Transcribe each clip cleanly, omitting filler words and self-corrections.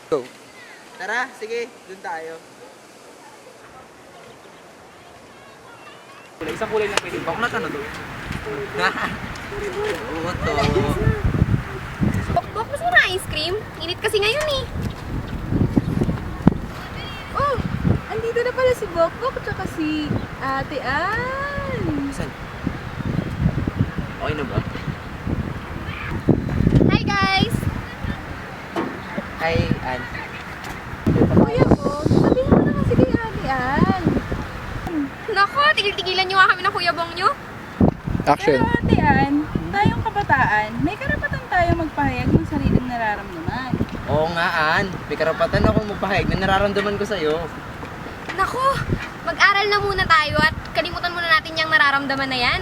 Go. Tara, sige, dun tayo. Isang kulay lang pwede. Baklat ano to? Oo to. Bok, gusto mo na ice cream? Init kasi ngayon eh. Oh, andito na pala si Bokbok tsaka si Ate Ann. Saan? Okay na ba? Hi guys! Hi, Ann. Kuya Bok, sabihin mo na kasi kay Ate Ann. Nako, tigil-tigilan nyo nga kami ng Kuya Bong nyo. Action. Pero Ate Ann, tayong kabataan, may karapatan tayong magpahayag ng sariling nararamdaman. Oo nga, Ann. May karapatan akong magpahayag na nararamdaman ko sa'yo. Nako, mag-aral na muna tayo at kalimutan muna natin yung nararamdaman na yan.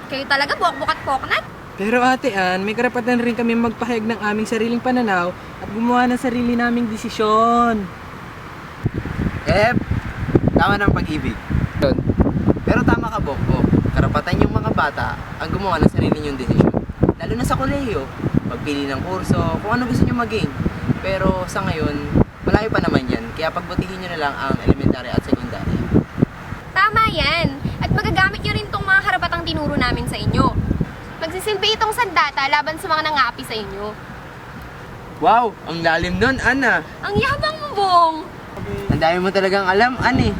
Kayo talaga, bok-bok at poknat. Pero Ate Ann, may karapatan rin kami magpahayag ng aming sariling pananaw at gumawa ng sarili naming desisyon. Tama ng pag-ibig. Yun. Pero tama ka, Bokbok. Karapatan yung mga bata ang gumawa ng sarili niyong desisyon. Lalo na sa kolehiyo, pagpili ng kurso, kung ano gusto niyo maging. Pero sa ngayon, malayo pa naman yan. Kaya pagbutihin niyo na lang ang elementary at secondary. Tama yan. At magagamit nyo rin tong mga karapatang tinuro namin sa inyo. Magsisilbi itong sandata laban sa mga nangapi sa inyo. Wow! Ang lalim nun, Anna! Ang yabang mo, Bong! Ang dami mo talagang alam, Ann eh.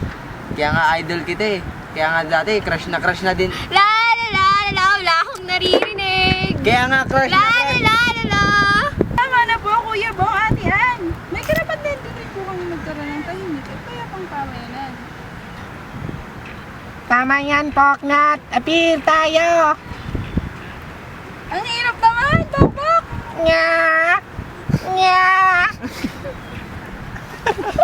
Kaya nga idol kita eh. Kaya nga dati, crush na din. La la la la la, wala akong naririnig. Kaya nga crush La la la la la. Tama na po, Kuya Bok, Ate Ann. May karapatan din po kami magkaroon ng tahimik at payapang pawelan. Tama yan, Poknat! Appeal tayo! Ang hirap naman, Bokbok! Nga!